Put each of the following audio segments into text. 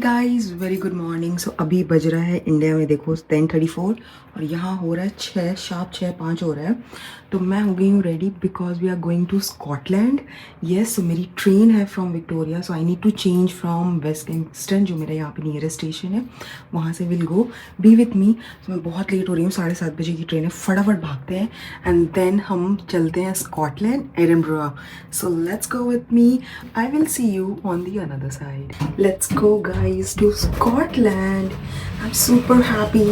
Guys very good morning. So अभी बज रहा है इंडिया में देखो 10:34 और यहाँ हो रहा है 6:05 हो रहा है। तो मैं हो गई हूँ ready because we are going to Scotland. Yes, so मेरी ट्रेन है from Victoria, so I need to change from West Kingston जो मेरा यहाँ पे नियरेस्ट स्टेशन है। वहाँ से will go be with me. तो मैं बहुत लेट हो रही हूँ, 7:30 की ट्रेन है, फटाफट भागते हैं एंड देन हम चलते हैं Scotland Edinburgh. So let's go with me, I will see you on the another side. Let's go guys to Scotland. I'm super happy.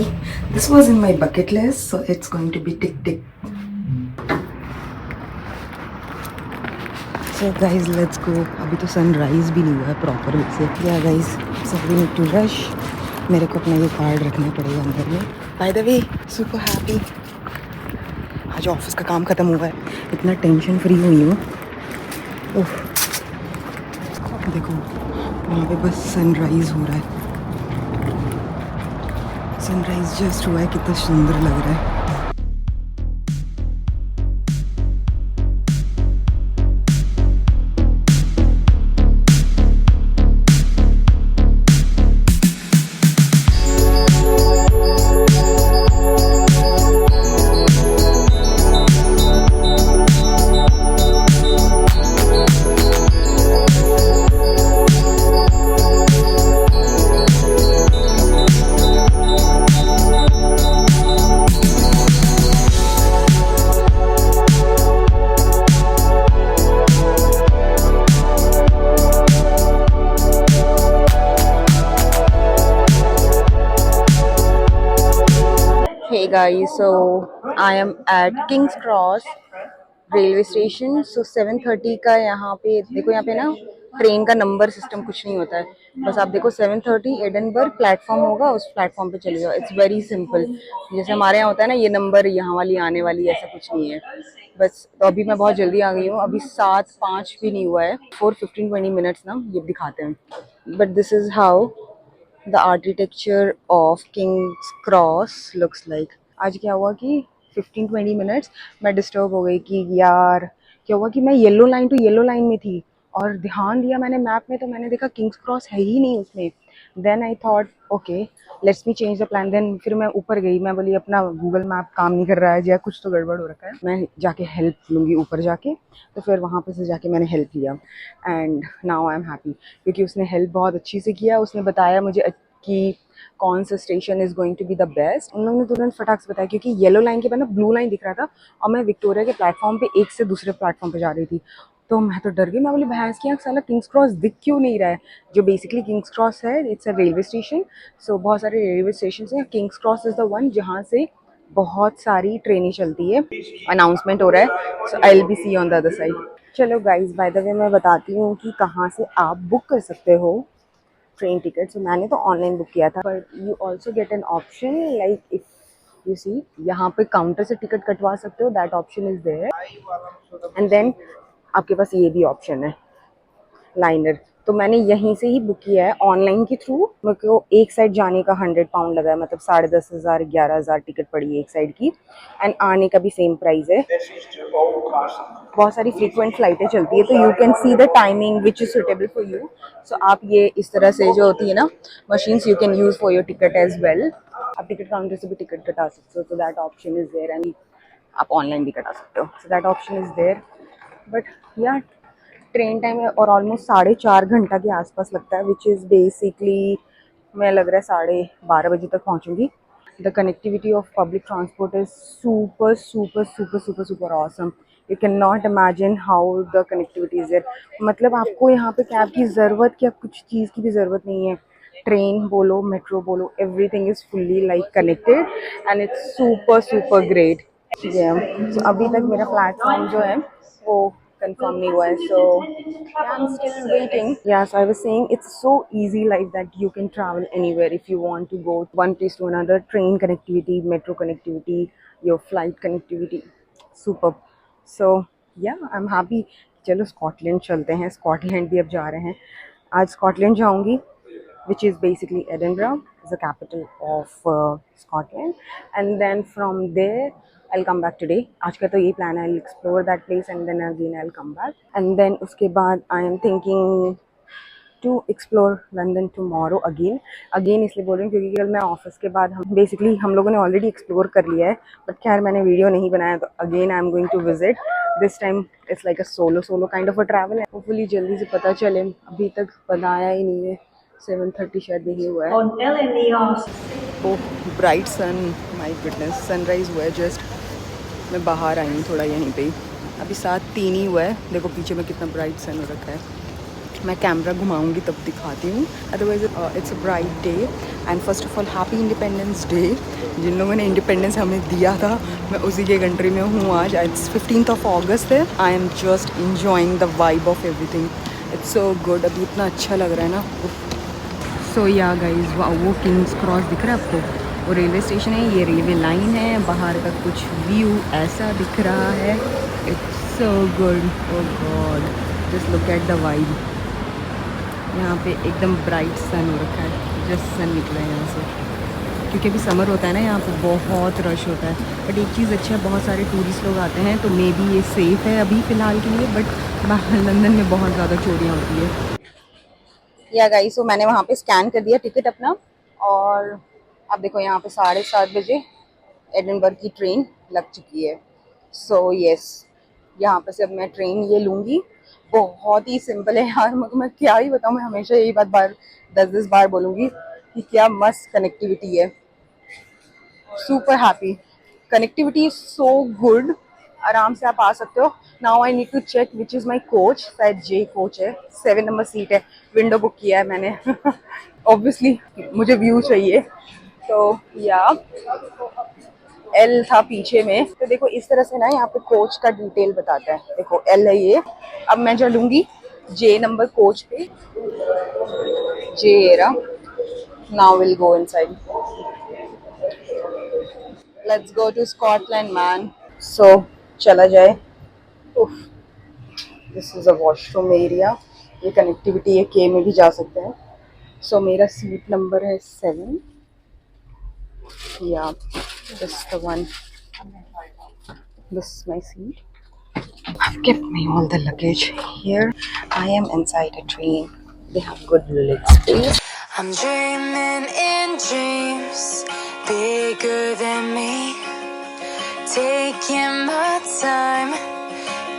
This was in my bucket list, so it's going to be tick tick. So guys, let's go. अभी तो sunrise भी नहीं हुआ है proper way से। Yeah guys, so we need to rush. मेरे को अपना ये कार्ड रखना पड़ेगा अंदर में। By the way, super happy. आज ऑफिस का काम खत्म हुआ है, इतना टेंशन फ्री हुई हूँ। ओह देखो वहाँ पे बस सनराइज हो रहा है। सनराइज जस्ट हुआ है, कितना सुंदर लग रहा है। Hey guys, so I am at King's Cross railway station. So 7:30 का यहाँ पे देखो, यहाँ पे ना ट्रेन का नंबर सिस्टम कुछ नहीं होता है। बस आप देखो 7:30 एडनबर्ग प्लेटफॉर्म होगा, उस प्लेटफॉर्म पे चले जाओ। It's very simple. जैसे हमारे यहाँ होता है ना, ये नंबर यहाँ वाली आने वाली, ऐसा कुछ नहीं है। बस तो अभी मैं बहुत जल्दी आ गई हूँ, अभी 7:05 भी नहीं हुआ है। 4:15-20 मिनट्स ना ये दिखाते हैं, but this is how the architecture of Kings cross looks like. आज क्या हुआ कि 15-20 मिनट्स मैं डिस्टर्ब हो गई कि यार क्या हुआ कि मैं yellow line to yellow line में थी और ध्यान दिया मैंने मैप में, तो मैंने देखा किंग्स क्रॉस है ही नहीं उसमें। Then I thought okay let's me change the plan. Then फिर मैं ऊपर गई, मैं बोली अपना गूगल मैप काम नहीं कर रहा है या कुछ तो गड़बड़ हो रखा है, मैं जाके हेल्प लूँगी ऊपर जाके। तो फिर वहाँ पे से जाके मैंने हेल्प लिया and now I am happy, क्योंकि उसने हेल्प बहुत अच्छी से किया। उसने बताया मुझे कि कौन सा station is going to be the best. उन लोगों ने तुरंत फटाक से बताया, क्योंकि येलो लाइन के बाद ना ब्लू लाइन दिख रहा था और मैं विक्टोरिया के प्लेटफॉर्म पे एक से दूसरे प्लेटफॉर्म पे जा रही थी। तो मैं तो डर गई, मैं बोली भैंस की आँख, साला किंग्स क्रॉस दिख क्यों नहीं रहा है। जो बेसिकली किंग्स क्रॉस है, इट्स अ रेलवे स्टेशन। सो बहुत सारे रेलवे स्टेशन हैं, Kings cross is the one जहाँ से बहुत सारी ट्रेनें चलती है। अनाउंसमेंट हो रहा है, so I will be see on the other side. चलो गाइज, बाय द वे मैं बताती हूँ कि कहाँ से आप बुक कर सकते हो ट्रेन टिकट। सो मैंने तो ऑनलाइन बुक किया था, but you also get an option like if you see, यहाँ पे काउंटर से टिकट कटवा सकते हो, that option is there. And then आपके पास ये भी ऑप्शन है लाइनर। तो मैंने यहीं से ही बुक किया है ऑनलाइन के थ्रू। मेरे को एक साइड जाने का £100 लगा है, मतलब 10,500 11,000 टिकट पड़ी है एक साइड की। एंड आने का भी सेम प्राइस है। बहुत सारी फ्रीक्वेंट फ्लाइटें चलती है, तो you can see the timing which is suitable for you. So आप ये इस तरह से जो होती है ना machines, you can use for your ticket as well. आप टिकट काउंटर से भी टिकट कटा सकते हो, तो that option is there. And आप ऑनलाइन भी कटा सकते हो, so that option is there. But या ट्रेन टाइम है और ऑलमोस्ट 4.5 घंटा के आसपास लगता है, विच इज़ बेसिकली मैं लग रहा है 12:30 बजे तक पहुंचूंगी। The connectivity of public transport is super super super super super awesome. You can not imagine how the connectivity is there. मतलब आपको यहाँ पे कैब की ज़रूरत या कुछ चीज़ की भी ज़रूरत नहीं है। ट्रेन बोलो, मेट्रो बोलो, everything is fully like connected and it's super super great. So अभी तक मेरा प्लेटफॉर्म जो है वो कंफर्म नहीं हुआ है, सो I'm still waiting. Yes, I was saying it's so easy like that. You can travel anywhere if you want to go one place to another. Train connectivity, metro connectivity, your flight connectivity, superb. So yeah, I'm happy. चलो Scotland चलते हैं। Scotland भी अब जा रहे हैं। आज Scotland जाऊंगी, which is basically Edinburgh, is the capital of Scotland. And then from there, I'll come back today. आज का तो ये plan है, I'll explore that place and then again I'll come back. And then उसके बाद I am thinking to explore London tomorrow again इसलिए बोल रही हूँ क्योंकि कल मैं ऑफिस के बाद हम लोगों ने ऑलरेडी एक्सप्लोर कर लिया है, बट खैर मैंने वीडियो नहीं बनाया, तो again I am going to visit this time. It's like a solo kind of a travel है। होपफुली जल्दी से पता चले, अभी तक बताया ही नहीं है, 7:30 शायद नहीं हुआ है। Oh bright sun, my goodness, sunrise हुआ है जस्ट। मैं बाहर आई हूँ थोड़ा यहीं पे ही, अभी 7:03 ही हुआ है। देखो पीछे में कितना ब्राइट सन हो रखा है। मैं कैमरा घुमाऊंगी तब दिखाती हूँ, otherwise it's a bright day. And first of all happy independence day. जिन लोगों ने इंडिपेंडेंस हमें दिया था, मैं उसी के कंट्री में हूँ आज। इट्स 15th ऑफ अगस्त है। I am just enjoying the vibe of everything, it's so good. अभी इतना अच्छा लग रहा है ना। सो या गाइज, वो किंग्स क्रॉस दिख रहा है आपको, वो रेलवे स्टेशन है, ये रेलवे लाइन है। बाहर का कुछ व्यू ऐसा दिख रहा है, it's so good. Oh God, just look at the vibe. यहाँ पे एकदम ब्राइट सन हो रखा है, जस्ट सन निकला है यहाँ से, क्योंकि अभी समर होता है ना, यहाँ पे बहुत रश होता है। बट एक चीज़ अच्छा है, बहुत सारे टूरिस्ट लोग आते हैं, तो मे बी ये सेफ़ है अभी फ़िलहाल के लिए। बट लंदन में बहुत ज़्यादा चोरियाँ होती है। या गाइस, सो मैंने वहाँ पे स्कैन कर दिया टिकट अपना, और अब देखो यहाँ पे 7:30 एडिनबर्ग की ट्रेन लग चुकी है। सो यस, यहाँ पे से अब मैं ट्रेन ये लूँगी। बहुत ही सिंपल है यार, मैं क्या ही बताऊँ, मैं हमेशा यही बात 10 बार बोलूँगी कि क्या मस्त कनेक्टिविटी है। Super happy, connectivity is so good. आराम से आप आ सकते हो। Now I need to check which is my coach, शायद जे कोच है, 7 नंबर सीट है। विंडो बुक किया है मैंने ऑब्वियसली मुझे व्यू चाहिए, तो या एल था पीछे में। तो देखो इस तरह से ना यहाँ पे कोच का डिटेल बताता है। देखो एल है ये, अब मैं चलूंगी जे नंबर कोच पे। J area, now will go inside, let's go to Scotland man. So चला जाए। This is a washroom area, ये कनेक्टिविटी है, के में भी जा सकते हैं। सो मेरा सीट नंबर है 7, या this the one, this is my seat. I've kept my all the luggage here. I am inside a train. They have good leg space. I'm dreaming in dreams bigger than me. Taking my time,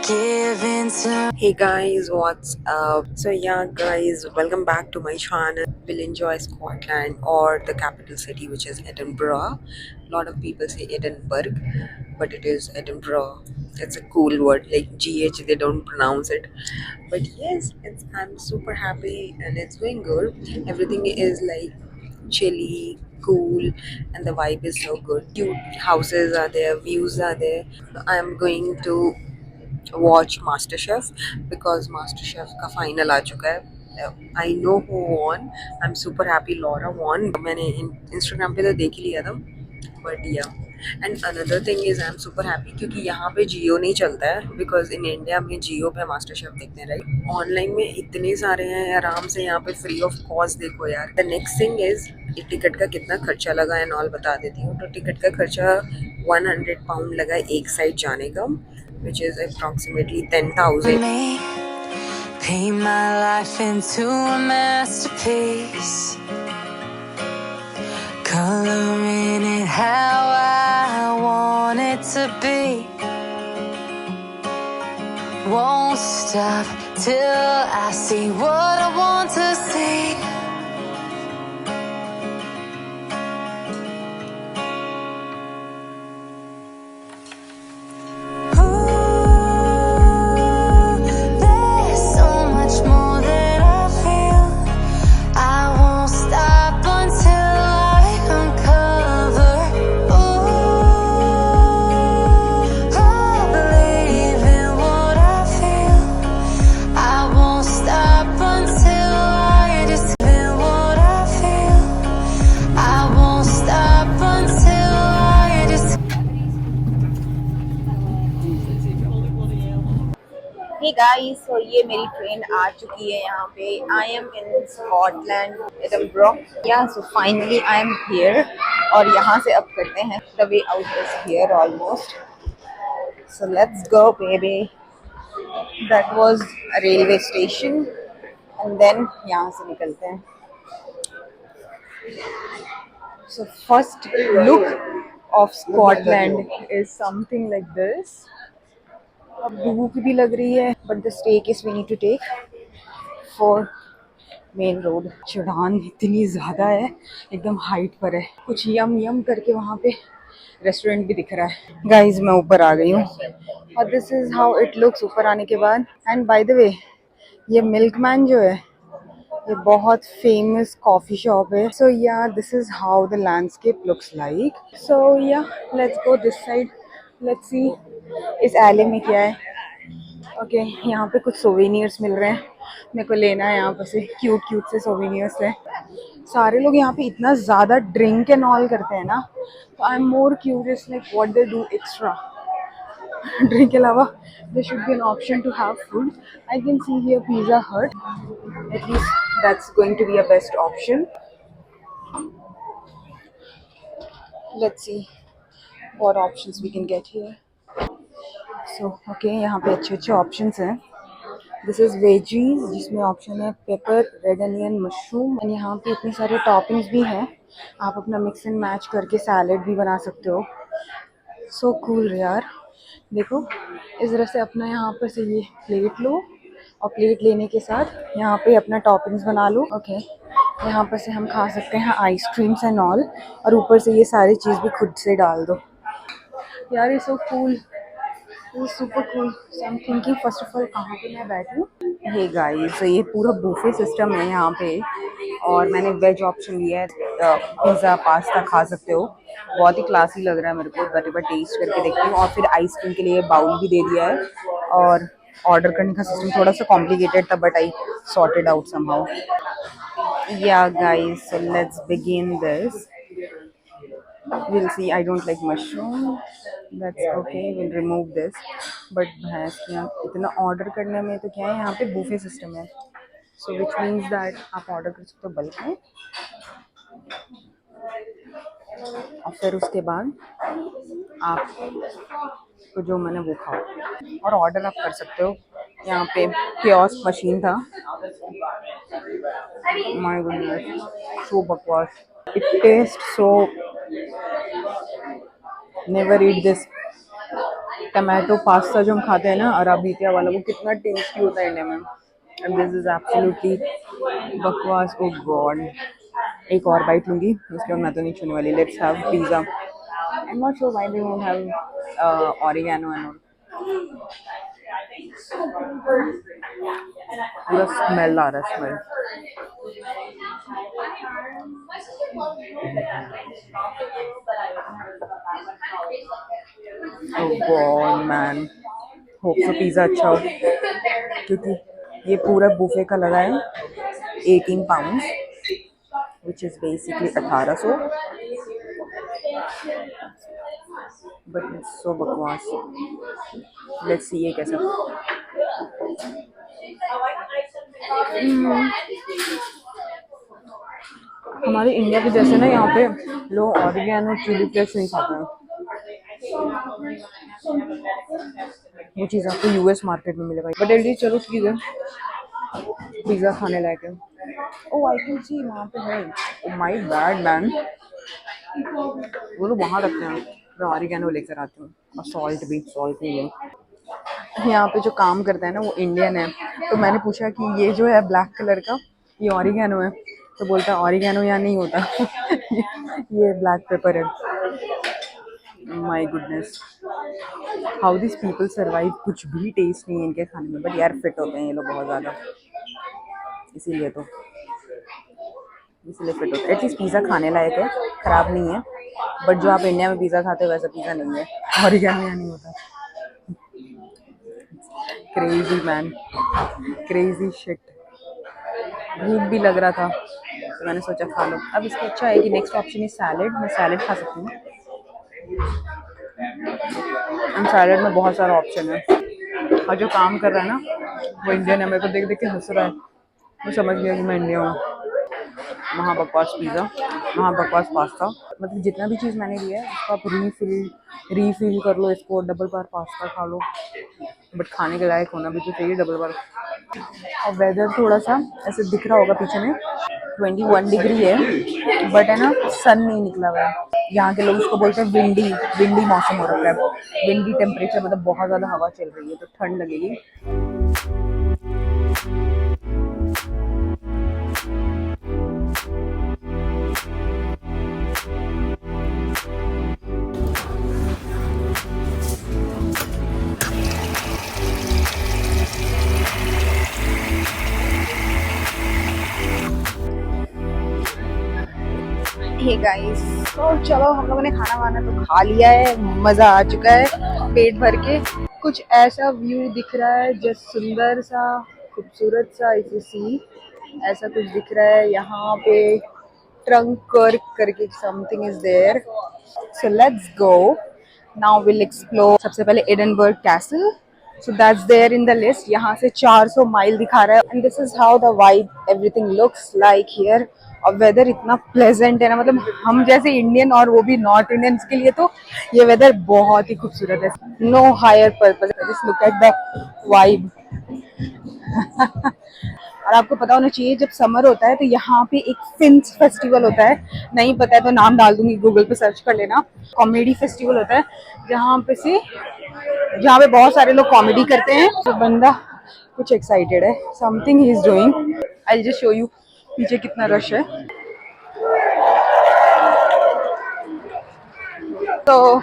giving to. Hey guys, what's up? So yeah guys, welcome back to my channel. We'll enjoy Scotland, or the capital city, which is Edinburgh. A lot of people say Edinburgh, but it is Edinburgh. It's a cool word, like GH, they don't pronounce it. But yes, I'm super happy and it's going good. Everything is like chilly, cool, and the vibe is so good. Cute houses are there, views are there. I'm going to watch MasterChef because MasterChef का final आ चुका है. I know who won. I'm super happy Laura won. मैंने Instagram पे तो देख ही लिया था. But yeah. And another thing is I'm super happy क्योंकि यहाँ पे जियो नहीं चलता है, because in India में जियो पे MasterChef देखते हैं, राइट. ऑनलाइन में इतने सारे हैं, आराम से यहाँ पे फ्री ऑफ कॉस्ट देखो यार. The next thing is ticket का कितना खर्चा लगा एंड ऑल बता देती हूँ. तो टिकट का खर्चा 100 पाउंड लगा एक साइड जाने का, which is approximately 10,000. Paint my life into a masterpiece, coloring it how I want it to be. Won't stop till I see what I want to see. Hey guys, so ये मेरी train आ चुकी है यहाँ पे. I am in Scotland, Edinburgh. Yeah so finally I am here, और यहाँ से अब करते हैं the way out is here almost. So let's go baby. That was a railway station, and then यहाँ से निकलते हैं. So first look of Scotland is something like this. अब धूप भी लग रही है, but the staircase we need to take for main road. चढ़ान इतनी ज़्यादा है, एकदम हाइट पर है. कुछ यम यम करके वहाँ पे रेस्टोरेंट भी दिख रहा है. गाइज मैं ऊपर आ गई हूँ और this is how it looks ऊपर आने के बाद. एंड बाय द वे ये मिल्कमैन जो है ये बहुत फेमस कॉफ़ी शॉप है. So yeah this is how the landscape looks like. So yeah let's go this side. Let's see इस एले में क्या है. ओके यहाँ पे कुछ सोवेनियर्स मिल रहे हैं. मेरे को लेना है यहाँ पर से क्यूट क्यूट से सोवेनियर्स है. सारे लोग यहाँ पे इतना ज़्यादा ड्रिंक एंड ऑल करते हैं ना, तो I am more curious like what they do extra. Drink के अलावा there should be an option to have food. I can see here Pizza Hut. At least that's going to be a best option. Let's see what options we can get here. So okay, यहाँ पे अच्छे अच्छे options हैं. This is veggies जिसमें option है pepper, red onion, mushroom. और यहाँ पे इतने सारे toppings भी हैं. आप अपना mix and match करके salad भी बना सकते हो. So cool यार. देखो इस तरह से अपना यहाँ पर से ये प्लेट लो और प्लेट लेने के साथ यहाँ पे अपना टॉपिंग्स बना लो. ओके यहाँ पर से हम खा सकते हैं आइसक्रीम्स एंड ऑल, और ऊपर से ये सारी चीज़ भी खुद से डाल दो. यार ये सो कूल, ये super cool. So I am thinking first of all कहाँ पे मैं बैठूँ. हे गाइस तो ये पूरा बुफे सिस्टम है यहाँ पे, और मैंने वेज ऑप्शन लिया है. पिज़्ज़ा पास्ता खा सकते हो. बहुत ही क्लासी लग रहा है मेरे को. एक बार टेस्ट करके देखती हूँ. और फिर आइसक्रीम के लिए बाउल भी दे दिया है. और ऑर्डर करने का सिस्टम थोड़ा सा कॉम्प्लिकेटेड था, but I sorted out somehow. Yeah guys so let's begin this. We'll see. I don't like mushroom. That's okay. We'll remove this. But भैंस यहाँ इतना ऑर्डर करने में तो क्या है, यहाँ पे बुफे सिस्टम है. So which means that आप ऑर्डर कर सकते हो बल्क में, और फिर उसके बाद आप को जो मैंने वो खाओ, और ऑर्डर आप कर सकते हो. यहाँ पे कियोस्क मशीन था. माय गुडनेस सो बकवास. It taste so. Never eat this. Tomato pasta जो हम खाते हैं ना अराबिता वाला, वो कितना टेस्टी होता है इंडिया में. एंड दिस इज एब्सोल्युटली बकवास. ओ गॉड. एक और बाइट लूँगी उसके बाद मैं तो नहीं छूने वाली. Let's have pizza. I am not sure why they won't have oregano and all. पूरा स्मेल आ रहा है. Smell. Oh god man. Hope so pizza अच्छा हो, क्योंकि ये पूरा बुफे का लगा है 18 pound, which is basically 1800. But it's so बकवास. Let's see ये कैसा. हमारे इंडिया के जैसे ना यहाँ पे लोग ऑरिगेनो चिली फ्लेक्स नहीं खाते हैं. ये चीज़ आपको यूएस मार्केट में मिलेगा. बट एटलीस्ट चलो ठीक है, पिज़्ज़ा खाने लायक है. ओह आई कैन सी वहाँ पे है. Oh my bad man. वो लोग वहाँ रखते हैं. मैं ऑरिगेनो लेकर आती हूँ, और सॉल्ट नहीं है. यहाँ पे जो काम करता है ना वो इंडियन है. तो मैंने पूछा कि ये जो है ब्लैक कलर का ये ऑरिगेनो है. तो बोलता है ऑरिगेनो यहाँ नहीं होता. ये ब्लैक पेपर है. My goodness how this people survive. कुछ भी टेस्ट नहीं है इनके खाने में, बट यार फिट होते हैं ये लोग बहुत ज़्यादा, इसीलिए फिट होता है. एटलीस्ट पिज़्ज़ा खाने लायक है, ख़राब नहीं है. बट जो आप इंडिया में पिज़्ज़ा खाते हो वैसा पिज़्ज़ा नहीं है. ऑरिगेनो यहाँ नहीं होता. Crazy man, crazy shit. भूख भी लग रहा था तो मैंने सोचा खा लो. अब इसका अच्छा है कि नेक्स्ट ऑप्शन है सैलेड. मैं सैलेड खा सकती हूँ. एंड सैलेड में बहुत सारा ऑप्शन है. और जो काम कर रहा है ना वो इंडियन है. मेरे को देख देख के हंस रहा है. मैं समझ गया कि मैं इंडिया हूँ. वहाँ बकवास पिज़्ज़ा, वहाँ बकवास पास्ता. मतलब जितना भी चीज़ मैंने लिया है उसको आप रीफिल कर लो. इसको डबल बार पास्ता खा लो. बट खाने के लायक होना भी तो चाहिए डबल बार. और वेदर थोड़ा सा ऐसे दिख रहा होगा पीछे में, 21 डिग्री है, बट है ना सन नहीं निकला हुआ है। यहाँ के लोग उसको बोलते हैं विंडी, विंडी मौसम हो रखा है, विंडी टेम्परेचर, मतलब बहुत ज़्यादा हवा चल रही है तो ठंड लगेगी। हे गाइस, तो चलो हम लोगों ने खाना वाना तो खा लिया है, मज़ा आ चुका है पेट भर के। कुछ ऐसा व्यू दिख रहा है जस्ट सुंदर सा, खूबसूरत सा, इफ यू सी ऐसा कुछ दिख रहा है यहाँ पे। ट्रंक वर्क करके something is there, so let's go now, will explore. सबसे पहले Edinburgh castle, so that's there in the list। यहाँ से 400 माइल दिखा रहा है, and this is how the vibe everything looks like here। और वेदर इतना प्लेजेंट है ना, मतलब हम जैसे इंडियन और वो भी नॉर्थ इंडियंस के लिए तो ये वेदर बहुत ही खूबसूरत है। No higher purpose, just look at the vibe. और आपको पता होना चाहिए जब समर होता है तो यहाँ पे एक फिन्स फेस्टिवल होता है, नहीं पता है तो नाम डाल दूंगी, गूगल पे सर्च कर लेना। कॉमेडी फेस्टिवल होता है जहाँ पे बहुत सारे लोग कॉमेडी करते हैं। तो बंदा कुछ एक्साइटेड है, something he is doing. I will just show you पीछे कितना रश है। तो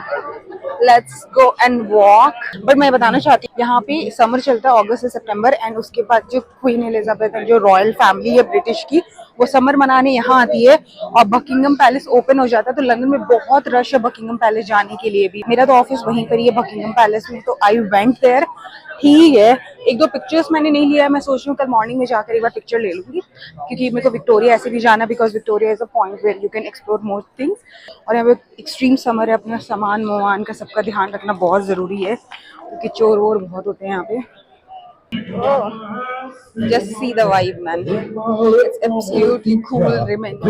let's go and walk. But मैं बताना चाहती हूँ यहाँ पे समर चलता है अगस्त से सितंबर, एंड उसके बाद जो क्वीन एलिजाबेथ है, जो रॉयल फैमिली है ब्रिटिश की, वो समर मनाने यहाँ आती है और बकिंगम पैलेस ओपन हो जाता है। तो लंदन में बहुत रश है बकिंगम पैलेस जाने के लिए भी। मेरा तो ऑफिस वहीं पर ही है बकिंगम पैलेस में, तो आई वेंट देयर। ठीक है, एक दो पिक्चर्स मैंने नहीं लिया है, मैं सोच रही हूँ कल मॉर्निंग में जाकर एक बार पिक्चर ले लूंगी, क्योंकि मेरे को विक्टोरिया ऐसे भी जाना, because Victoria is a point where you can explore more things. और यहाँ पे एक्सट्रीम समर है, अपना सामान वामान का सबका ध्यान रखना बहुत ज़रूरी है, क्योंकि चोर वोर बहुत होते हैं यहाँ पे। Just see the vibe, man. It's absolutely cool. Remember.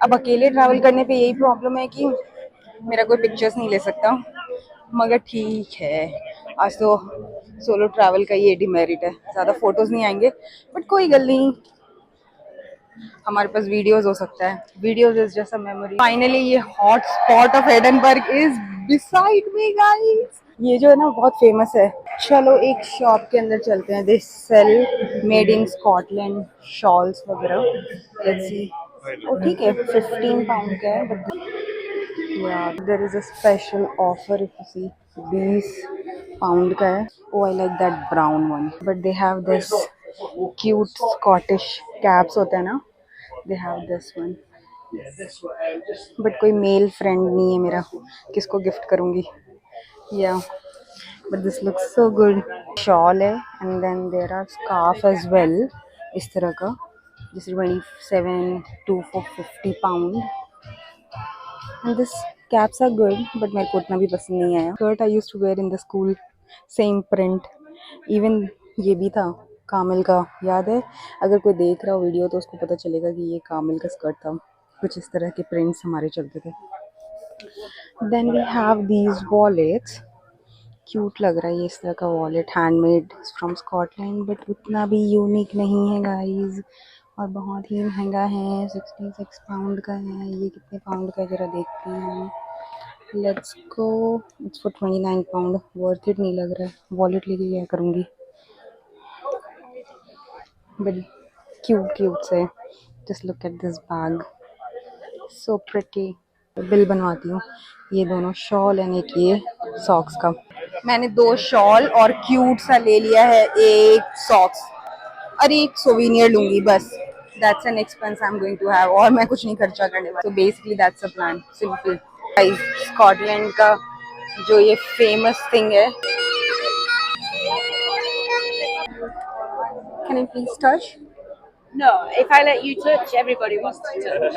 अब अकेले ट्रैवल करने पे यही प्रॉब्लम है कि मेरा कोई पिक्चर्स नहीं ले सकता, मगर ठीक है, आज तो सोलो ट्रैवल का ये डिमेरिट है, ज़्यादा फोटोज नहीं आएंगे, बट कोई गल नहीं, हमारे पास वीडियोस हो सकता है। Videos is just a memory. Finally ये hot spot of Edinburgh is beside me guys. ये जो है ना बहुत फेमस है। चलो एक शॉप के अंदर चलते हैं, they sell made in Scotland shawls वगैरह। Let's see. ओ ठीक है, 15 पाउंड का है, but yeah there is a special offer, if you see 20 pound का है। Oh I like that brown one, but they have this cute Scottish caps होते हैं ना, they have this one, but कोई मेल फ्रेंड नहीं है मेरा, किसको गिफ्ट करूंगी। Yeah but this looks so good. Shawl है, and then there are scarf as well, इस तरह का, जिस 27 to four 50 pound, and this caps are good, but मेरे को उतना भी पसंद नहीं आया। Shirt I used to wear in the school, same print, even ये भी था कामिल का, याद है? अगर कोई देख रहा हो वीडियो तो उसको पता चलेगा कि ये कामिल का स्कर्ट था। कुछ इस तरह के प्रिंट्स हमारे चलते थे। Then we have these wallets, cute लग रहा है ये इस तरह का wallet, handmade from Scotland, but उतना भी यूनिक नहीं है गाइज, और बहुत ही महंगा है, 66 पाउंड का है। ये कितने पाउंड का है जरा देखते हैं। Let's go, it's for 29 pound, worth it नहीं लग रहा है। वॉलेट लेके क्या करूँगी, बट क्यूट क्यूट से। Just look at this bag, so pretty. Bill बनवाती हूँ, ये दोनों शॉल एंड एक ये सॉक्स का। मैंने 2 शॉल और क्यूट सा ले लिया है, एक सॉक्स और एक सोवीनियर लूंगी बस। That's an expense I am going to have, और मैं कुछ नहीं खर्चा करने वाली। तो basically that's a plan, simple. Guys, Scotland का जो ये फेमस थिंग है, can I please touch? No, if I let you touch, everybody wants to touch.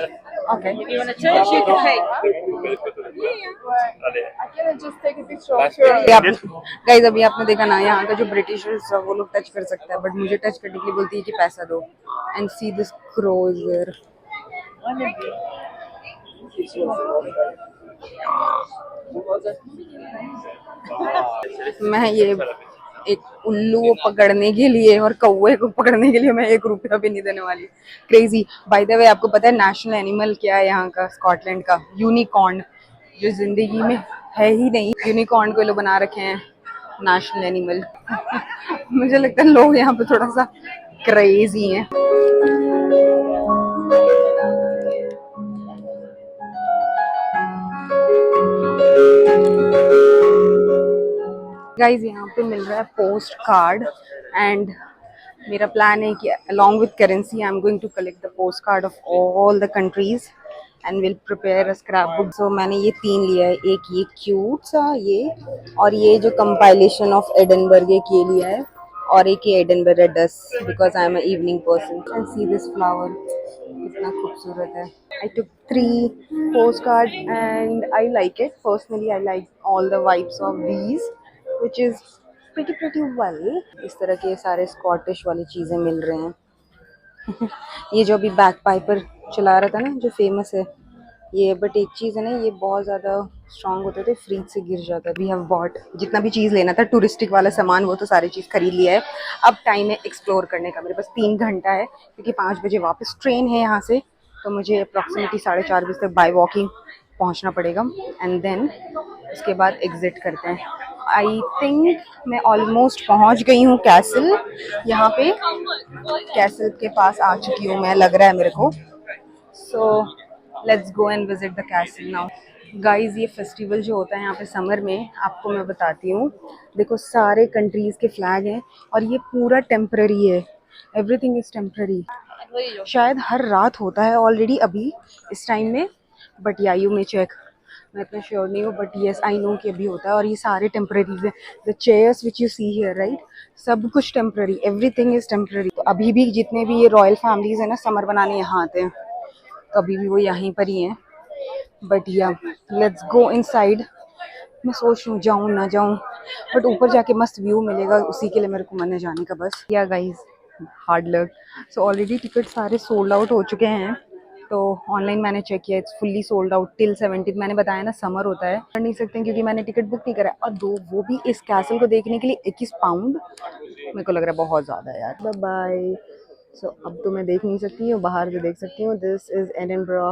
Okay. If you want to touch, you can take. Guys अभी आपने देखा ना, यहाँ का जो ब्रिटिशर्स वो लोग टच कर सकता है, बट मुझे टच करने के लिए बोलती है कि पैसा दो। एंड सी दिस क्रोजर, मैं ये एक उल्लू को पकड़ने के लिए और कौवे को पकड़ने के लिए मैं 1 रुपया भी नहीं देने वाली। क्रेजी। बाय द वे, आपको पता है नेशनल एनिमल क्या है यहाँ का, स्कॉटलैंड का? यूनिकॉर्न, जो जिंदगी में है ही नहीं। यूनिकॉर्न को लोग बना रखे हैं नेशनल एनिमल। मुझे लगता है लोग यहाँ पे थोड़ा सा क्रेजी हैं। गाइज यहाँ पे मिल रहा है पोस्ट कार्ड एंड मेरा प्लान है कि along with currency I'm going to collect the postcard of all the countries and will prepare a scrapbook. So मैंने ये 3 लिया है, एक ये क्यूट सा ये, और ये जो compilation of Edinburgh एक ये लिया है, और एक ये Edinburgh Dust because I am an evening person. And see this flower, कितना खूबसूरत है. I took 3 postcard and I like it. Personally I like all the vibes of these, which is pretty well. इस तरह के सारे Scottish वाली चीज़ें मिल रहे हैं। ये जो अभी बैक पाइपर चला रहा था ना, जो फेमस है ये, बट एक चीज़ है ना, ये बहुत ज़्यादा स्ट्रांग होते थे, फ्रीज से गिर जाता है। वी हैव बॉट जितना भी चीज़ लेना था टूरिस्टिक वाला सामान, वो तो सारी चीज़ खरीद लिया है। अब टाइम है एक्सप्लोर करने का। मेरे पास 3 घंटा है क्योंकि 5 बजे वापस ट्रेन है यहाँ से, तो मुझे अप्रॉक्सीमेटली 4:30 बजे तक बाय वॉकिंग पहुँचना पड़ेगा एंड देन उसके बाद एग्जिट करते हैं। आई थिंक मैं ऑलमोस्ट पहुंच गई हूँ कैसल। यहाँ पे कैसल के पास आ चुकी हूँ मैं, लग रहा है मेरे को। सो let's go and visit the castle now. Guys ये फेस्टिवल जो होता है यहाँ पे समर में, आपको मैं बताती हूँ। देखो सारे कंट्रीज़ के फ्लैग हैं और ये पूरा टेम्पररी है, एवरीथिंग इज़ टेम्पररी। शायद हर रात होता है ऑलरेडी अभी इस टाइम में, बट या यू मे चेक, मैं इतना श्योर नहीं हूँ, बट येस आई नो कि अभी होता है। और ये सारे टेम्पररीज हैं। The chairs which you see here, right, सब कुछ टेम्पररी, एवरीथिंग इज टेम्पररी। तो अभी भी जितने भी ये रॉयल फैमिलीज हैं ना, समर बनाने यहाँ आते हैं, तो अभी भी वो यहीं पर ही हैं। बट या लेट्स गो इनसाइड। मैं सोच रही हूँ जाऊँ ना जाऊँ, बट ऊपर जाके मस्त व्यू मिलेगा, उसी के लिए मेरे को मन है जाने का बस। Yeah guys hard luck. So already ticket सारे सोल्ड आउट हो चुके हैं, तो ऑनलाइन मैंने चेक किया, it's fully sold out till 17। मैंने बताया ना समर होता है, कर नहीं सकते क्योंकि मैंने टिकट बुक नहीं करा। और वो भी इस कैसल को देखने के लिए 21 पाउंड, मेरे को लग रहा है बहुत ज़्यादा है यार। Bye bye. सो अब तो मैं देख नहीं सकती हूँ, बाहर से देख सकती हूँ। This is Edinburgh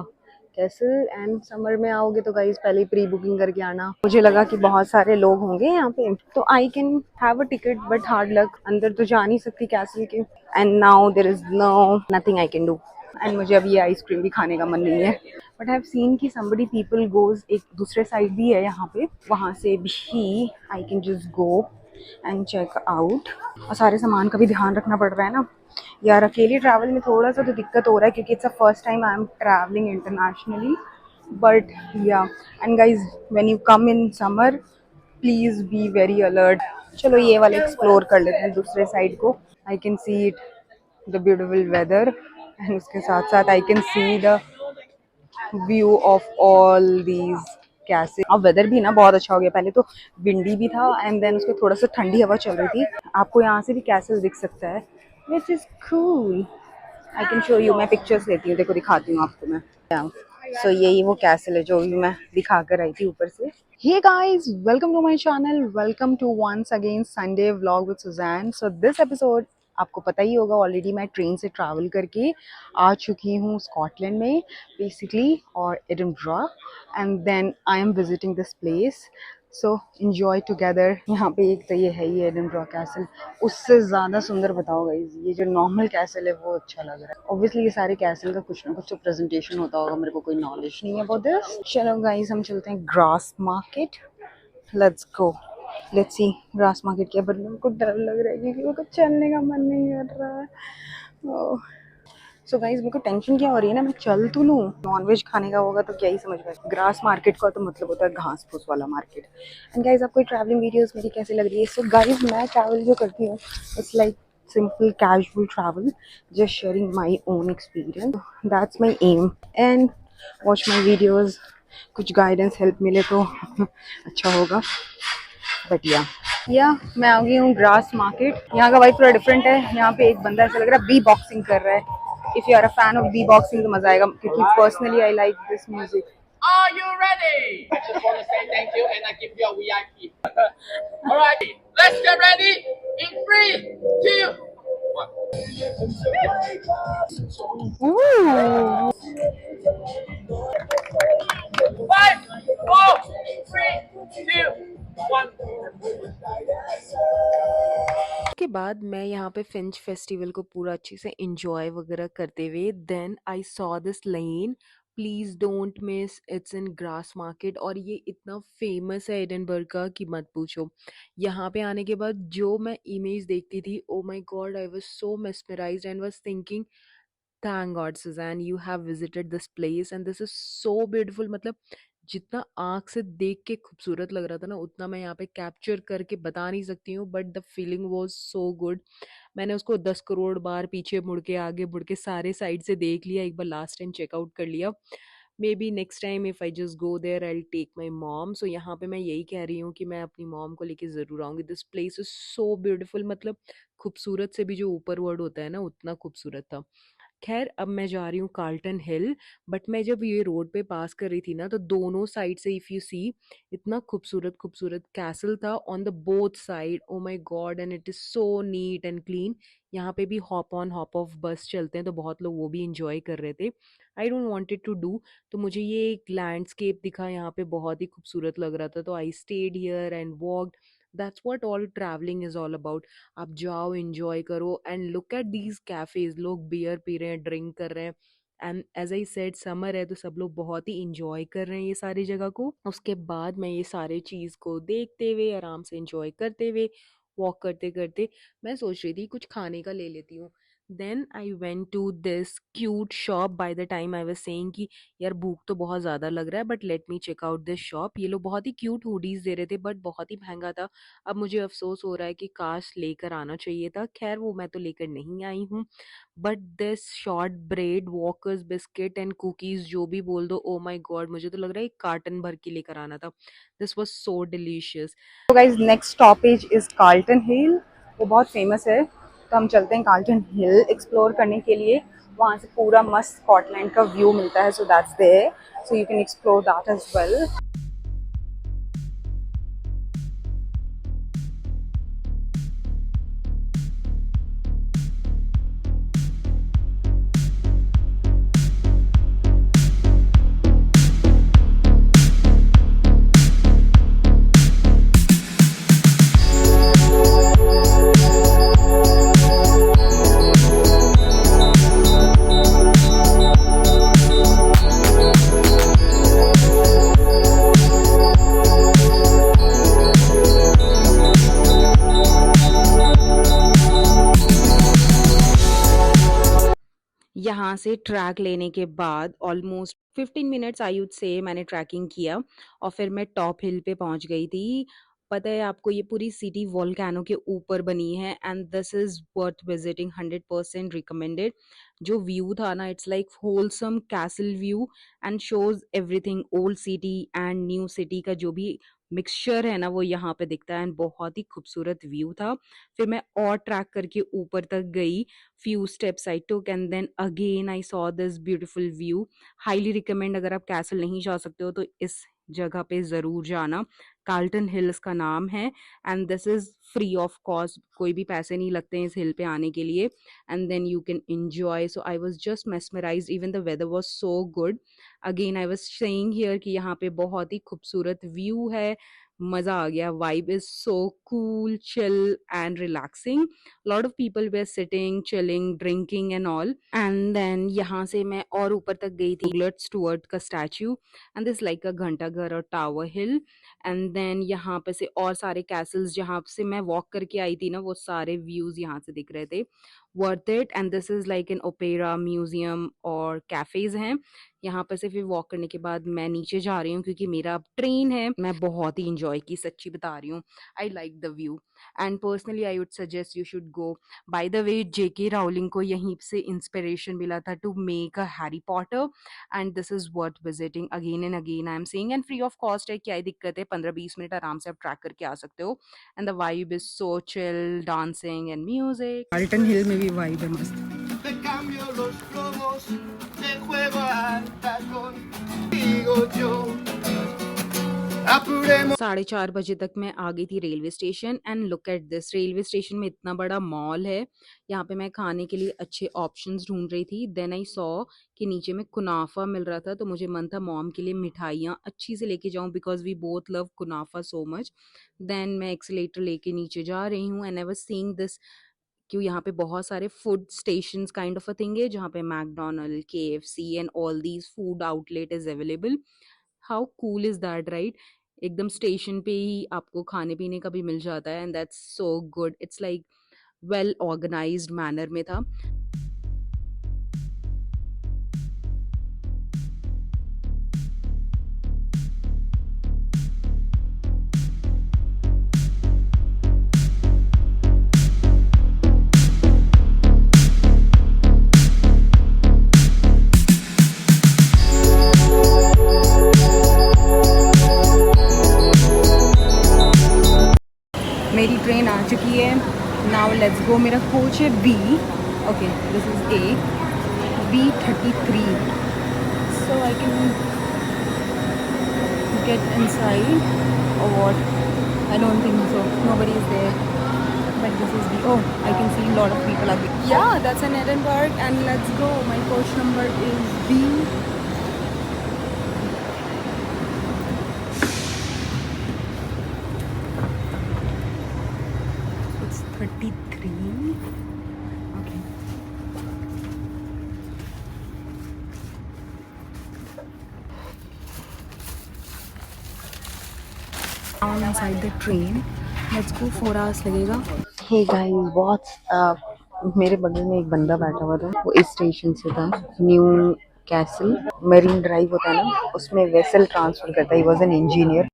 castle and summer में आओगे तो गाइस पहले ही प्री बुकिंग करके आना। मुझे लगा कि बहुत सारे लोग होंगे यहाँ पे, तो I can have a ticket, but hard luck, अंदर तो जा नहीं सकती कैसल के। And now there is nothing I can do. And मुझे अब ये आइसक्रीम भी खाने का मन नहीं है, बट आई हैव सीन कि somebody people goes, एक दूसरे साइड भी है यहाँ पे, वहाँ से भी I can just go and check out. और सारे सामान का भी ध्यान रखना पड़ रहा है ना यार, अकेले ट्रैवल में थोड़ा सा तो दिक्कत हो रहा है क्योंकि it's a first time I am travelling internationally. But yeah and guys when you come in summer please be very alert. चलो ये वाले एक्सप्लोर कर लेते हैं दूसरे साइड को। I can see it, the beautiful weather, and उसके साथ साथ I can see the view of all these कैसे। अब वेदर भी ना बहुत अच्छा हो गया, पहले तो विंडी भी था एंड देन उसमें थोड़ा सा ठंडी हवा चल रही थी। आपको यहाँ से भी कैसल दिख सकता है, which is cool. I can show you, मैं पिक्चर्स लेती हूँ, देखो दिखाती हूँ आपको मैं। सो यही वो कैसल है जो भी मैं दिखा कर आई थी ऊपर से। Hey guys, welcome to my channel. Welcome to once again Sunday vlog with Suzanne. So this episode, आपको पता ही होगा ऑलरेडी मैं ट्रेन से ट्रैवल करके आ चुकी हूँ स्कॉटलैंड में बेसिकली, और Edinburgh, and then I am visiting this place. So enjoy together. यहाँ पे एक तो ये है ही एडिनबरा कैसल, उससे ज़्यादा सुंदर बताओ गाइज, ये जो नॉर्मल कैसल है वो अच्छा लग रहा है। ऑब्वियसली ये सारे कैसल का कुछ ना कुछ तो प्रेजेंटेशन होता होगा, मेरे को कोई नॉलेज नहीं है अबाउट दिस। चलो गाइज हम चलते हैं grass market, let's go, let's sea grass market क्या। बट मेरे को डर लग रहा है क्योंकि मेरे को चलने का मन नहीं कर रहा है। सो गाइज मेरे को टेंशन क्या हो रही है ना, मैं चल तो लूँ, नॉनवेज खाने का होगा तो क्या ही समझ में। ग्रास मार्केट का तो मतलब होता है घास फूस वाला मार्केट। एंड गाइज आपको ट्रैवलिंग वीडियोस मेरी कैसी लग रही है? सो गाइज मैं ट्रैवल जो करती हूँ it's like simple casual travel, just sharing my own experience, that's my aim, and watch my videos, कुछ गाइडेंस हेल्प मिले तो अच्छा होगा। बट या मैं आ गई हूँ ग्रास मार्केट। यहाँ का वाइब थोड़ा डिफरेंट है, यहाँ पे एक बंदा ऐसा लग रहा है बी बॉक्सिंग कर रहा है। If you are a fan of B boxing तो मजा आएगा क्योंकि personally I like this music. Are you ready? I just want to say thank you and I give you a VIP. Alright, let's get ready in 3, 2, 1. Ooh. 5, 4, 3, 2, 1. के बाद मैं यहाँ पे Finch festival को पूरा अच्छे से एंजॉय वगैरह करते हुए then I saw this lane please don't miss it's in grass market और ये इतना फेमस है एडनबर्ग का कि मत पूछो। यहाँ पे आने के बाद जो मैं इमेज देखती थी oh my god I was so mesmerised and was thinking thank god Susan you have visited this place and this is so beautiful. मतलब जितना आँख से देख के खूबसूरत लग रहा था ना उतना मैं यहाँ पे कैप्चर करके बता नहीं सकती हूँ but the feeling was so good. मैंने उसको 10 करोड़ बार पीछे मुड़ के आगे मुड़ के सारे साइड से देख लिया, एक बार लास्ट टाइम चेकआउट कर लिया। Maybe next time if I just go there I take my mom. So यहाँ पे मैं यही कह रही हूँ कि मैं अपनी मॉम को लेके ज़रूर आऊँगी। This place is so beautiful. मतलब खूबसूरत से भी जो ऊपर वर्ड होता है ना उतना खूबसूरत था। खैर अब मैं जा रही हूँ कार्ल्टन हिल बट मैं जब ये रोड पे पास कर रही थी ना तो दोनों साइड से इफ़ यू सी इतना खूबसूरत खूबसूरत कैसल था on the both side. O my God and it is so neat and clean. यहाँ पे भी हॉप ऑन हॉप ऑफ बस चलते हैं तो बहुत लोग वो भी इंजॉय कर रहे थे। I don't wanted to do तो मुझे ये एक लैंडस्केप दिखा यहाँ पे बहुत ही खूबसूरत लग रहा था तो I stayed here and walked. That's what all travelling is all about. आप जाओ एंजॉय करो and look at these cafes लोग बियर पी रहे हैं ड्रिंक कर रहे हैं and as I said summer है तो सब लोग बहुत ही इंजॉय कर रहे हैं ये सारी जगह को। उसके बाद मैं ये सारे चीज़ को देखते हुए आराम से इंजॉय करते हुए वॉक करते करते मैं सोच रही थी कुछ खाने का ले लेती हूँ। Then I went to this cute shop by the time I was saying कि यार भूख तो बहुत ज़्यादा लग रहा है but let me check out this shop. ये लोग बहुत ही क्यूट हुडीज दे रहे थे बट बहुत ही महंगा था। अब मुझे अफ़सोस हो रहा है कि काश लेकर आना चाहिए था। ख़ैर वो मैं तो लेकर नहीं आई हूँ। But this short bread, walkers biscuit and cookies जो भी बोल दो, ओह माय गॉड! मुझे तो लग रहा है एक कार्टन भर के लेकर आना था। This was so delicious. तो guys next stoppage is Carlton Hill. वो बहुत फेमस है तो हम चलते हैं कार्ल्टन हिल एक्सप्लोर करने के लिए। वहाँ से पूरा मस्त स्कॉटलैंड का व्यू मिलता है so that's there so you can explore that as well. यहाँ से ट्रैक लेने के बाद almost 15 minutes I would say मैंने ट्रैकिंग किया और फिर मैं टॉप हिल पे पहुँच गई थी। पता है आपको ये पूरी सिटी वोल्केनो के ऊपर बनी है and this is worth visiting 100% recommended. जो व्यू था ना it's like wholesome castle view and shows everything old city and new city का जो भी मिक्सचर है ना वो यहाँ पे दिखता है एंड बहुत ही खूबसूरत व्यू था। फिर मैं और ट्रैक करके ऊपर तक गई। few steps I took and then again I saw this beautiful view. Highly recommend अगर आप कैसल नहीं जा सकते हो तो इस जगह पे ज़रूर जाना। कार्ल्टन हिल इसका नाम है and this is free of cost. कोई भी पैसे नहीं लगते हैं इस हिल पे आने के लिए and then you can enjoy. So I was just mesmerised even the weather was so good. Again I was saying here कि यहाँ पे बहुत ही खूबसूरत व्यू है। मज़ा आ गया। Vibe is so cool, chill and relaxing. Lot of people were sitting chilling drinking and all and then यहाँ से मैं और ऊपर तक गई थी स्टुअर्ट का स्टैचू एंड दिस लाइक अ घंटा घर और टावर हिल एंड देन यहाँ पे से और सारे कैसल्स जहाँ से मैं वॉक करके आई थी ना वो सारे व्यूज यहाँ से दिख रहे थे। Worth it and this is like an opera museum और कैफेज हैं। यहाँ पर से फिर वॉक करने के बाद मैं नीचे जा रही हूँ क्योंकि मेरा अब ट्रेन है। मैं बहुत ही इंजॉय की, सच्ची बता रही हूँ। I like the view and personally I would suggest you should go. By the way JK Rowling को यहीं से इंस्पिरेशन मिला था to make a Harry Potter and this is worth visiting again and again I am saying and free of cost है। क्या ही दिक्कत है, 15-20 minute आराम से आप ट्रैक करके आ सकते हो and the vibe is so chill, dancing and music. Carlton Hill में भी वाइब है मस्त। Te cambio los globos de juego al tacón. Digo 4:30 बजे तक मैं आ गई थी railway station and look at this. Railway station में इतना बड़ा मॉल है। यहाँ पे मैं खाने के लिए अच्छे ऑप्शंस ढूंढ रही थी। देन आई सॉ कि नीचे में कुनाफा मिल रहा था, तो मुझे मन था मॉम के लिए मिठाइयाँ अच्छी से लेके जाऊँ because we both love kunafa so much. Then मैं एक्सीलेटर लेके नीचे जा रही हूँ and I was seeing this क्यों यहाँ पे बहुत सारे food stations kind of a thing है जहाँ पे McDonald, KFC and all these food outlet is available. How cool is that, right? एकदम स्टेशन पे ही आपको खाने पीने का भी मिल जाता है and that's so good. It's like well organised manner में था। मेरी ट्रेन आ चुकी है। Now let's go. मेरा कोच है B. Okay, this is a B33, so I can get inside और what, I don't think so, nobody is there, but this is B। Oh, I can see lot of people are, yeah that's an Edinburgh and let's go. My coach number is B। It's 33. Okay. Now I'm inside the train. Let's go. 4 hours लगेगा। Hey guys, बहुत मेरे बगल में एक बंदा बैठा हुआ था। वो इस स्टेशन से था, न्यू कैसल मरीन ड्राइव होता है ना, उसमें वेसल ट्रांसफर करता है। He was an engineer.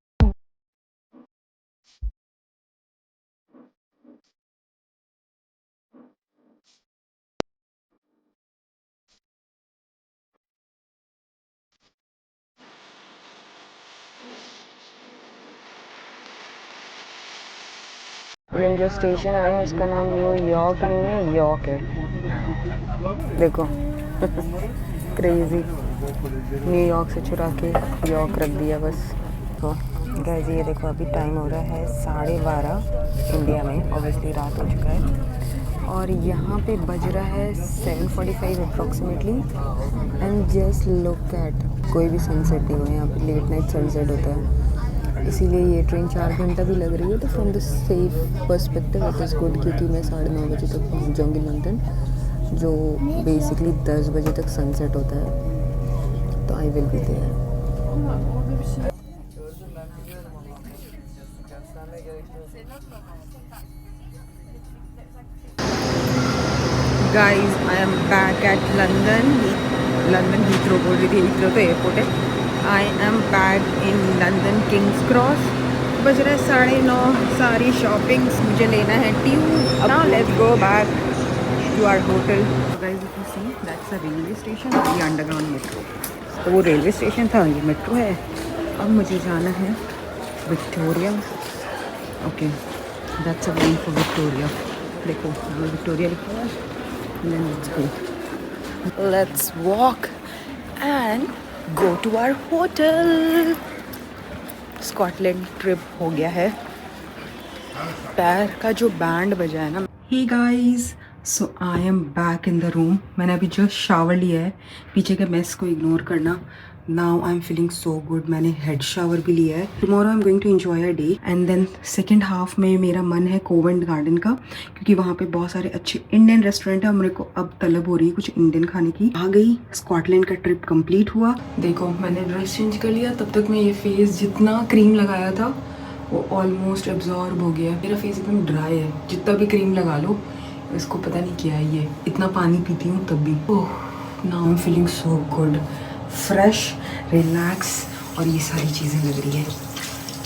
जो स्टेशन है उसका नाम न्यूयॉर्क नहीं है, यॉर्क है। देखो क्रेजी, न्यूयॉर्क से चुरा के यॉर्क रख दिया बस। तो गाइस ये देखो, अभी टाइम हो रहा है 12:30 इंडिया में, ऑब्वियसली रात हो चुका है। और यहाँ पे बज रहा है 7:45 approximately and just look eight, कोई भी सनसेट नहीं हुआ यहाँ पे। लेट नाइट सनसेट होता है, इसीलिए ये ट्रेन 4 घंटा भी लग रही है। तो from the safe perspective it is good, क्योंकि मैं 9:30 बजे तक पहुँच जाऊँगी लंदन, जो बेसिकली 10 बजे तक सनसेट होता है। तो I will be there. Guys I am back at London Heathrow बोल रही थी, हीथ्रो तो एयरपोर्ट है। I am back in London Kings Cross. बज रहा है 9:30। सारी शॉपिंग्स मुझे लेना है tube. Now let's go back to our hotel. Guys you can see that's a railway station, ये अंडरग्राउंड मेट्रो। तो वो रेलवे स्टेशन था, ये मेट्रो है। अब मुझे जाना है Victoria. Okay, that's a when for Victoria. देखो ये विक्टोरिया लिखा हुआ है। Then let's go. Let's walk and go to our hotel. Scotland trip हो गया है। पैर का जो बैंड बजा है ना। Hey guys, so I am back in the room. मैंने अभी जस्ट शावर लिया है, पीछे के मेस को इग्नोर करना। Now I am feeling so good. मैंने हेड शावर भी लिया है। Tomorrow I am going to enjoy a day and then second half में मेरा मन है कोवेंट गार्डन का, क्योंकि वहाँ पे बहुत सारे अच्छे इंडियन रेस्टोरेंट है। मेरे को अब तलब हो रही है कुछ इंडियन खाने की। आ गई, स्कॉटलैंड का ट्रिप कंप्लीट हुआ। देखो मैंने ड्रेस चेंज कर लिया, तब तक मैं ये फेस जितना क्रीम लगाया था वो ऑलमोस्ट एब्जॉर्ब हो गया। मेरा फेस एकदम ड्राई है, जितना भी क्रीम लगा लो इसको पता नहीं क्या है। ये इतना पानी पीती हूँ तब भी। Oh, now I am feeling so good, fresh, relax, और ये सारी चीज़ें लग रही है।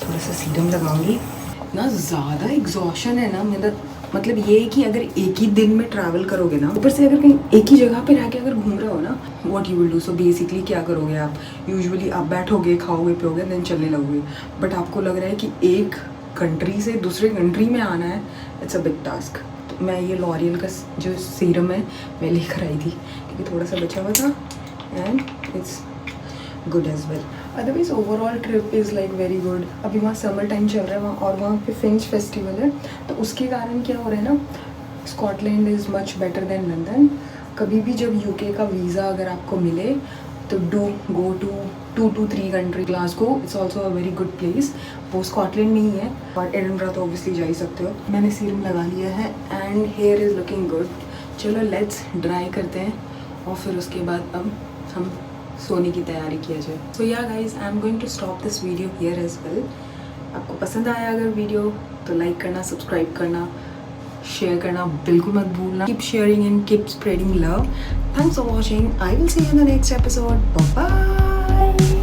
थोड़ा सा सीरम लगाऊंगी ना। ज़्यादा एग्जॉशन है ना मेरा, मतलब ये है कि अगर एक ही दिन में ट्रैवल करोगे ना, ऊपर से अगर कहीं एक ही जगह पे रह के अगर घूम रहे हो ना, what you will do. So basically क्या करोगे आप, यूजुअली आप बैठोगे, खाओगे, पियोगे, देन चलने लगोगे। बट आपको लग रहा है कि एक कंट्री से दूसरे कंट्री में आना है, इट्स अ बिग टास्क। तो मैं ये लॉरियल का जो सीरम है मैं लेकर आई थी, क्योंकि थोड़ा सा बचा हुआ था and it's good as well. Otherwise overall trip is like very good. अभी वहाँ समर टाइम चल रहा है वहाँ, और वहाँ पे फिंच फेस्टिवल है, तो उसके कारण क्या हो रहा है ना, Scotland is much better than London. कभी भी जब यूके का वीज़ा अगर आपको मिले तो do go to 2 to 3 country. Glasgow it's also a very good place, वो स्कॉटलैंड में ही है, और एडिनबरा तो ऑब्वियसली जा ही सकते हो। मैंने सीरम लगा लिया है and here is looking good. चलो लेट्स ड्राई करते हैं और फिर उसके बाद अब हम सोने की तैयारी किया जाए। So yeah guys, I am going to stop this video here as well. आपको पसंद आया अगर वीडियो तो लाइक करना, सब्सक्राइब करना, शेयर करना बिल्कुल मत भूलना। Keep sharing and keep spreading love. Thanks for watching. I will see you in the next episode. Bye bye.